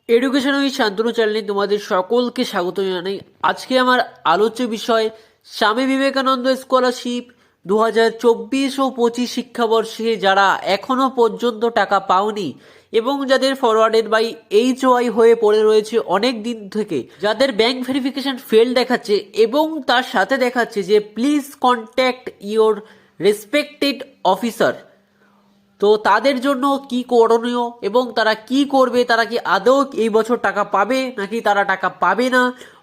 Education with Shantanu চ্যানেলে তোমাদের সকলকে স্বাগত জানাই। আজকে আমার আলোচ্য বিষয় স্বামী বিবেকানন্দ স্কলারশিপ 2024 ও 25 শিক্ষাবর্ষে যারা এখনো পর্যন্ত টাকা পাওনি এবং যাদের ফরওয়ার্ডেড বাই HY হয়ে পড়ে রয়েছে অনেক দিন থেকে, যাদের ব্যাংক ভেরিফিকেশন ফেল দেখাচ্ছে এবং তার সাথে দেখাচ্ছে যে please contact your respected officer. তো তাদের জন্য কি করণীয় এবং তারা কি করবে, তারা কি আদৌ এই বছর টাকা পাবে নাকি তারা টাকা পাবে না,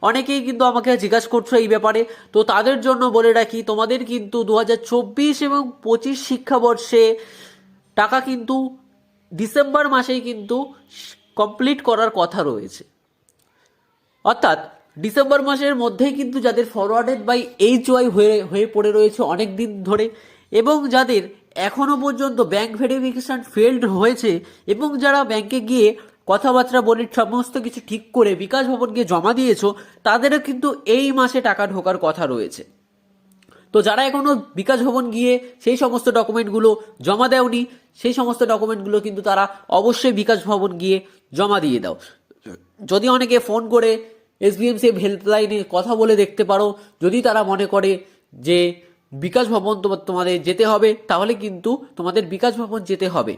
অনেকেই কিন্তু আমাকে জিজ্ঞাসা করছো এই ব্যাপারে। তো তাদের জন্য বলে রাখি, তোমাদের কিন্তু 2024 এবং 25 শিক্ষাবর্ষে টাকা কিন্তু ডিসেম্বর মাসেই কিন্তু কমপ্লিট করার কথা রয়েছে। অর্থাৎ ডিসেম্বর মাসের মধ্যেই কিন্তু যাদের ফরওয়ার্ডেড বাই HY হয়ে পড়ে রয়েছে অনেক দিন ধরে এবং যাদের এখনও পর্যন্ত ব্যাংক ভেরিফিকেশান ফেলড হয়েছে এবং যারা ব্যাংকে গিয়ে কথাবার্তা বলে সমস্ত কিছু ঠিক করে বিকাশ ভবন গিয়ে জমা দিয়েছো, তাদেরও কিন্তু এই মাসে টাকা ঢোকার কথা রয়েছে। তো যারা এখনও বিকাশ ভবন গিয়ে সেই সমস্ত ডকুমেন্টগুলো জমা দেওনি, সেই সমস্ত ডকুমেন্টগুলো কিন্তু তারা অবশ্যই বিকাশ ভবন গিয়ে জমা দিয়ে দাও। যদি অনেকে ফোন করে SBMC হেল্পলাইনে কথা বলে দেখতে পারো, যদি তারা মনে করে যে বিকাশ ভবন তোমাদের যেতে হবে, তাহলে কিন্তু তোমাদের বিকাশ ভবন যেতে হবে।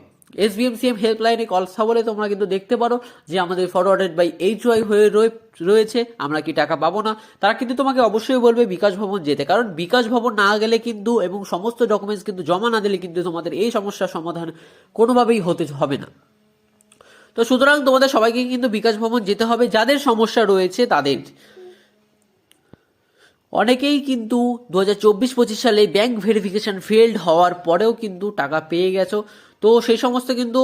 SBMCM হেল্পলাইনে কথা বলে তোমরা কিন্তু দেখতে পারো যে আমাদের ফরওয়ার্ডেড বাই HY হয়ে রয়েছে, আমরা কি টাকা পাবো না। তারা কিন্তু তোমাকে অবশ্যই বলবে বিকাশ ভবন যেতে, কারণ বিকাশ ভবন না গেলে কিন্তু এবং সমস্ত ডকুমেন্টস কিন্তু জমা না দিলে কিন্তু তোমাদের এই সমস্যার সমাধান কোনোভাবেই হবে না। তো সুতরাং তোমাদের সবাইকে কিন্তু বিকাশ ভবন যেতে হবে যাদের সমস্যা রয়েছে তাদের। অনেকেই কিন্তু 2024-25 সালে ব্যাংক ভেরিফিকেশন ফেলড হওয়ার পরেও কিন্তু টাকা পেয়ে গেছো। তো সেই সমস্ত কিন্তু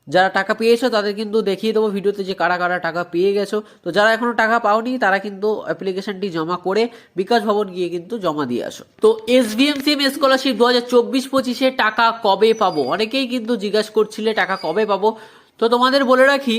যারা টাকা পেয়েছো তাদের কিন্তু দেখিয়ে দেবো ভিডিওতে যে কারা কারা টাকা পেয়ে গেছো। তো যারা এখনো টাকা পাওনি তারা কিন্তু অ্যাপ্লিকেশনটি জমা করে বিকাশ ভবন গিয়ে কিন্তু জমা দিয়ে আসো। তো SBMCM স্কলারশিপ 2024-25-এ টাকা কবে পাবো, অনেকেই কিন্তু জিজ্ঞাসা করছিলে টাকা কবে পাবো। তো তোমাদের বলে রাখি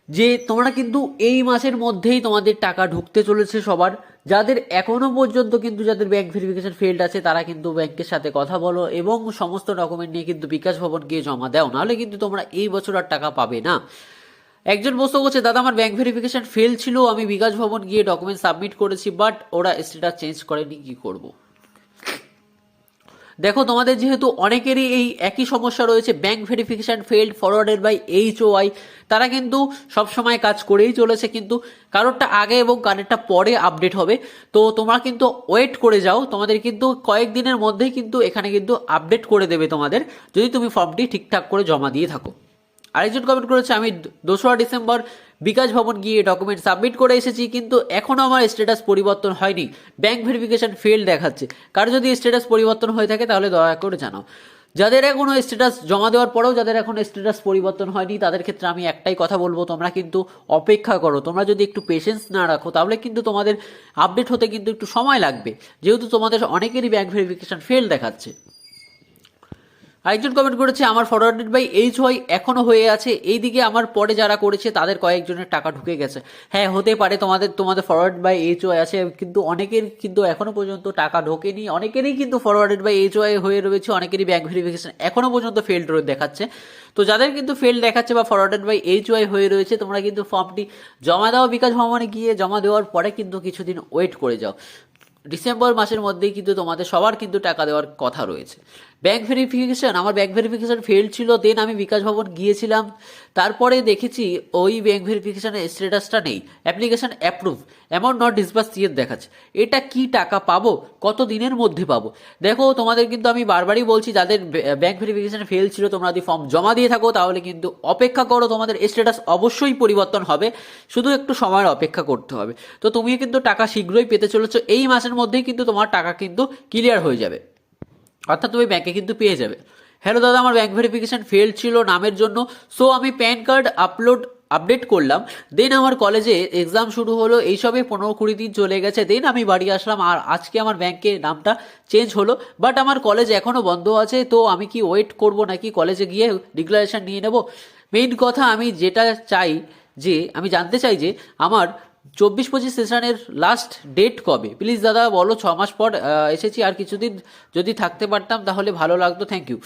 যে তোমরা কিন্তু এই মাসের মধ্যেই তোমাদের টাকা ঢুকতে চলেছে সবার। যাদের এখনো পর্যন্ত কিন্তু যাদের ব্যাংক ভেরিফিকেশন ফেলড আছে তারা কিন্তু ব্যাংকের সাথে কথা বলো এবং সমস্ত ডকুমেন্ট নিয়ে কিন্তু বিকাশ ভবন গিয়ে জমা দাও, নাহলে কিন্তু তোমরা এই বছর আর টাকা পাবে না। একজন প্রশ্ন করছে, দাদা আমার ব্যাংক ভেরিফিকেশন ফেল ছিল, আমি বিকাশ ভবন গিয়ে ডকুমেন্ট সাবমিট করেছি বাট ওরা স্ট্যাটাস চেঞ্জ করেনি, কি করব। দেখো, তোমাদের যেহেতু অনেকেরই এই একই সমস্যা রয়েছে, bank verification failed forwarded by HY, তারা কিন্তু সবসময় কাজ করেই চলেছে, কিন্তু কারোরটা আগে এবং কারোরটা পরে আপডেট হবে। তো তোমরা কিন্তু ওয়েট করে যাও, তোমাদের কিন্তু কয়েকদিনের মধ্যেই কিন্তু এখানে কিন্তু আপডেট করে দেবে তোমাদের, যদি তুমি ফর্মটি ঠিকঠাক করে জমা দিয়ে থাকো। আরেকজন কমেন্ট করেছে, আমি 2রা ডিসেম্বর বিকাশ ভবন গিয়ে ডকুমেন্ট সাবমিট করে এসেছি কিন্তু এখনও আমার স্ট্যাটাস পরিবর্তন হয়নি, ব্যাংক ভেরিফিকেশন ফেল দেখাচ্ছে। কারো যদি স্ট্যাটাস পরিবর্তন হয়ে থাকে তাহলে দয়া করে জানাও। যাদের এখনও স্ট্যাটাস জমা দেওয়ার পরেও যাদের এখন স্ট্যাটাস পরিবর্তন হয়নি তাদের ক্ষেত্রে আমি একটাই কথা বলবো, তোমরা কিন্তু অপেক্ষা করো। তোমরা যদি একটু পেশেন্স না রাখো তাহলে কিন্তু তোমাদের আপডেট হতে কিন্তু একটু সময় লাগবে, যেহেতু তোমাদের অনেকেরই ব্যাংক ভেরিফিকেশন ফেল দেখাচ্ছে। আরেকজন কমেন্ট করেছে, আমার ফরওয়ার্ডেড বাই HY এখনো হয়ে আছে, এইদিকে আমার পরে যারা করেছে তাদের কয়েকজনের টাকা ঢুকে গেছে। হ্যাঁ, হতে পারে তোমাদের ফরওয়ার্ড বাই HY আছে, কিন্তু অনেকের কিন্তু এখনো পর্যন্ত টাকা ঢোকেনি, অনেকেরই কিন্তু ফরওয়ার্ডেড বাই HY হয়ে রয়েছে, অনেকেরই ব্যাংক ভেরিফিকেশন এখনো পর্যন্ত ফেলড দেখাচ্ছে। তো যাদের কিন্তু ফেল দেখাচ্ছে বা ফরওয়ার্ডেড বাই HY হয়ে রয়েছে, তোমরা কিন্তু ফর্মটি জমা দাও বিকাশ ভবনে গিয়ে, জমা দেওয়ার পরে কিন্তু কিছুদিন ওয়েট করে যাও। ডিসেম্বর মাসের মধ্যেই কিন্তু তোমাদের সবার কিন্তু টাকা দেওয়ার কথা রয়েছে। ব্যাংক ভেরিফিকেশান, আমার ব্যাংক ভেরিফিকেশান ফেল্ড ছিল, দেন আমি বিকাশ ভবন গিয়েছিলাম, তারপরে দেখেছি ওই ব্যাংক ভেরিফিকেশানের স্ট্যাটাসটা নেই, application approve, amount not disburse yet দেখাচ্ছে। এটা কি টাকা পাবো, কত দিনের মধ্যে পাবো? দেখো, তোমাদের কিন্তু আমি বারবারই বলছি, যাদের ব্যাংক ভেরিফিকেশান ফেল ছিল তোমরা যদি ফর্ম জমা দিয়ে থাকো তাহলে কিন্তু অপেক্ষা করো, তোমাদের স্ট্যাটাস অবশ্যই পরিবর্তন হবে, শুধু একটু সময়ের অপেক্ষা করতে হবে। তো তুমিও কিন্তু টাকা শীঘ্রই পেতে চলেছো, এই মাসের মধ্যেই কিন্তু তোমার টাকা কিন্তু ক্লিয়ার হয়ে যাবে, অর্থাৎ তুমি ব্যাংকে কিন্তু পেয়ে যাবে। হ্যালো দাদা, আমার ব্যাংক ভেরিফিকেশান ফেল ছিল নামের জন্য, সো আমি প্যান কার্ড আপডেট করলাম, দেন আমার কলেজে এক্সাম শুরু হলো, এইসবে 15-20 দিন চলে গেছে, দেন আমি বাড়ি আসলাম আর আজকে আমার ব্যাংকে নামটা চেঞ্জ হলো, বাট আমার কলেজ এখনও বন্ধ আছে। তো আমি কি ওয়েট করব নাকি কলেজে গিয়ে ডিক্লারেশন নিয়ে নেব? মেইন কথা আমি যেটা চাই, যে আমি জানতে চাই যে আমার 24-25 সেশনের লাস্ট ডেট কবে, প্লিজ দাদা বলো। 6 মাস পর এসেছি, আর কিছুদিন যদি থাকতে পারতাম তাহলে ভালো লাগতো, থ্যাংক ইউ।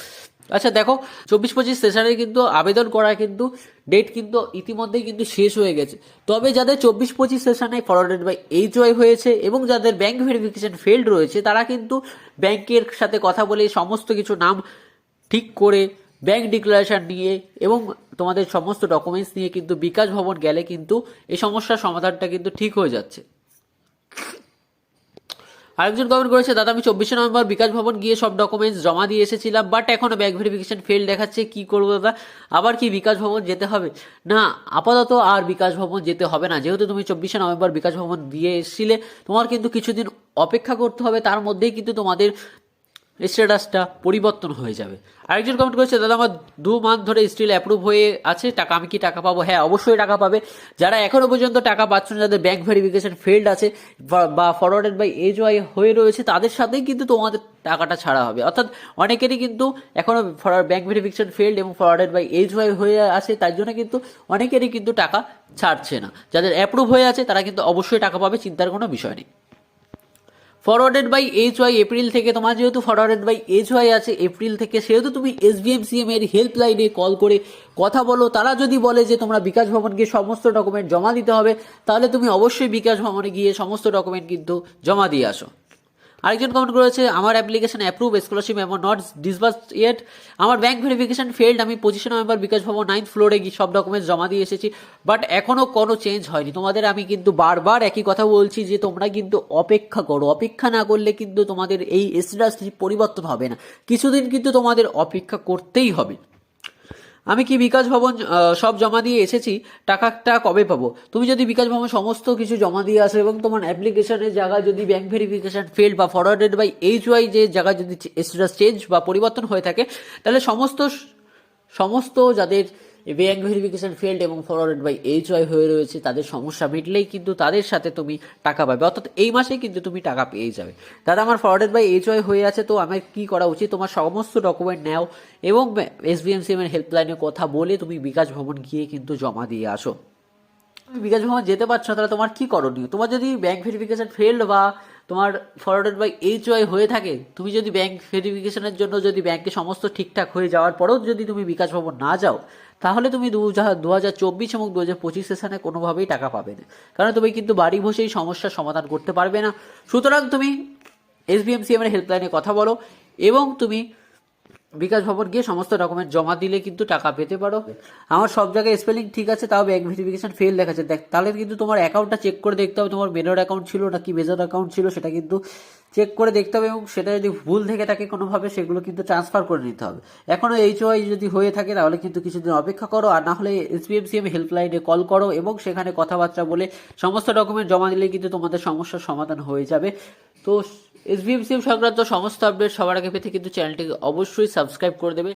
আচ্ছা দেখো, 24-25 সেশনে কিন্তু আবেদন করা কিন্তু ডেট কিন্তু ইতিমধ্যেই কিন্তু শেষ হয়ে গেছে। তবে যাদের 24-25 সেশনে ফরওয়ার্ডেড বাই এইচওয়াই হয়েছে এবং যাদের ব্যাংক ভেরিফিকেশন ফেল্ড রয়েছে, তারা কিন্তু ব্যাংকের সাথে কথা বলে সমস্ত কিছু নাম ঠিক করে ব্যাংক ডিক্লারেশন নিয়ে এবং তোমাদের সমস্ত ডকুমেন্টস নিয়ে কিন্তু বিকাশ ভবন গেলে কিন্তু এই সমস্যার সমাধানটা কিন্তু ঠিক হয়ে যাচ্ছে। আরেকজন কমেন্ট করেছে, দাদা আমি 24শে নভেম্বর বিকাশ ভবন গিয়ে সব ডকুমেন্টস জমা দিয়ে এসেছিলাম, বাট এখনো ব্যাংক ভেরিফিকেশন ফেল দেখাচ্ছে, কি করবো দাদা? আবার কি বিকাশ ভবন যেতে হবে? না, আপাতত আর বিকাশ ভবন যেতে হবে না। যেহেতু তুমি 24শে নভেম্বর বিকাশ ভবন দিয়ে এসেছিলে, তোমার কিন্তু কিছুদিন অপেক্ষা করতে হবে, তার মধ্যেই কিন্তু তোমাদের স্ট্যাটাসটা পরিবর্তন হয়ে যাবে। আরেকজন কমেন্ট করেছে, দাদা আমার 2 মান্থ ধরে স্টিল অ্যাপ্রুভ হয়ে আছে, টাকা আমি কি টাকা পাবো? হ্যাঁ, অবশ্যই টাকা পাবে। যারা এখনো পর্যন্ত টাকা পাচ্ছ না, যাদের ব্যাংক ভেরিফিকেশন ফেল্ড আছে বা ফরওয়ার্ডেড বাই এইচওয়াই হয়ে রয়েছে, তাদের সাথেই কিন্তু তোমাদের টাকাটা ছাড়া হবে। অর্থাৎ অনেকেরই কিন্তু এখনো ব্যাংক ভেরিফিকেশন ফেল্ড এবং ফরওয়ার্ডেড বাই এইচওয়াই হয়ে আছে, তাই জন্য কিন্তু অনেকেরই কিন্তু টাকা ছাড়ছে না। যাদের অ্যাপ্রুভ হয়ে আছে তারা কিন্তু অবশ্যই টাকা পাবে, চিন্তার কোনো বিষয় নেই। ফরওয়ার্ডেড বাই এইচওয়াই এপ্রিল থেকে, তোমার যেহেতু ফরওয়ার্ডেড বাই এইচওয়াই আছে এপ্রিল থেকে, সেহেতু তুমি SBMCM এর হেল্পলাইনে কল করে কথা বলো। তারা যদি বলে যে তোমরা বিকাশ ভবনকে সমস্ত ডকুমেন্ট জমা দিতে হবে, তাহলে তুমি অবশ্যই বিকাশ ভবনে গিয়ে সমস্ত ডকুমেন্ট কিন্তু জমা দিয়ে আসো। আরেকজন কমেন্ট করেছে, আমার application approve, scholarship amount not disburse yet, আমার ব্যাংক ভেরিফিকেশন ফেল্ড, আমি 25শে নভেম্বর বিকাশ ভবন 9th ফ্লোরে গিয়ে সব ডকুমেন্টস জমা দিয়ে এসেছি, বাট এখনও কোনো চেঞ্জ হয়নি। তোমাদের আমি কিন্তু বারবার একই কথা বলছি যে তোমরা কিন্তু অপেক্ষা করো, অপেক্ষা না করলে কিন্তু তোমাদের এই স্ট্যাটাসটি পরিবর্তন হবে না। কিছুদিন কিন্তু তোমাদের অপেক্ষা করতেই হবে। আমি কি বিকাশ ভবন সব জমা দিয়ে এসেছি, টাকাটা কবে পাবো? তুমি যদি বিকাশ ভবন সমস্ত কিছু জমা দিয়ে আসো এবং তোমার অ্যাপ্লিকেশনের জায়গায় যদি ব্যাংক ভেরিফিকেশন ফেল বা ফরওয়ার্ডেড বাই এইচওয়াই যে জায়গায় যদি স্ট্যাটাস চেঞ্জ বা পরিবর্তন হয়ে থাকে, তাহলে সমস্ত যাদের ব্যাংক ভেরিফিকেশন ফেল্ড এবং ফরওয়ার্ডেড বাই এইচওয়াই হয়ে রয়েছে, তাদের সমস্যা মিটলেই কিন্তু তাদের সাথে তুমি টাকা পাবে। অর্থাৎ এই মাসেই কিন্তু তুমি টাকা পেয়ে যাবে। দাদা আমার ফরওয়ার্ডেড বাই এইচওয়াই হয়ে আছে, তো আমার কি করা উচিত? তোমার সমস্ত ডকুমেন্ট নাও এবং SBMCM এর হেল্পলাইনে কথা বলে তুমি বিকাশ ভবন গিয়ে কিন্তু জমা দিয়ে আসো। তুমি বিকাশ ভবন যেতে পারছো না, তাহলে তোমার কি করণীয়? তোমার যদি ব্যাংক ভেরিফিকেশন ফেল্ড বা তোমার ফরওয়ার্ডেড বাই এইচওয়াই হয়ে থাকে, তুমি যদি ব্যাংক ভেরিফিকেশনের জন্য যদি ব্যাংকে সমস্ত ঠিকঠাক হয়ে যাওয়ার পরেও যদি তুমি বিকাশ ভবন না যাও, তাহলে তুমি 2024 এবং 2025 সেশনে কোনোভাবেই টাকা পাবে না, কারণ তুমি কিন্তু বাড়ি বসেই সমস্যার সমাধান করতে পারবে না। সুতরাং তুমি SBMCM এর হেল্পলাইনে কথা বলো এবং তুমি বিকাশ ভবন গিয়ে সমস্ত ডকুমেন্ট জমা দিলে কিন্তু টাকা পেতে পারো। আমার সব জায়গায় স্পেলিং ঠিক আছে, তাও ব্যাংক ভেরিফিকেশন ফেল দেখাচ্ছে, দেখ তাহলে কিন্তু তোমার অ্যাকাউন্টটা চেক করে দেখতে হবে, তোমার মেজর অ্যাকাউন্ট ছিল নাকি মেজর অ্যাকাউন্ট ছিল সেটা কিন্তু চেক করে দেখতে হবে, এবং সেটা যদি ভুল থেকে থাকে কোনোভাবে সেগুলো কিন্তু ট্রান্সফার করে নিতে হবে। এখনও এইচওয়াই যদি হয়ে থাকে তাহলে কিন্তু কিছুদিন অপেক্ষা করো, আর না হলে SBMCM হেল্পলাইনে কল করো এবং সেখানে কথাবার্তা বলে সমস্ত ডকুমেন্ট জমা দিলে কিন্তু তোমাদের সমস্যার সমাধান হয়ে যাবে। তো SBMCM সংক্রান্ত সমস্ত আপডেট সবার আগে পেতে কিন্তু চ্যানেলটিকে অবশ্যই সাবস্ক্রাইব করে দেবে।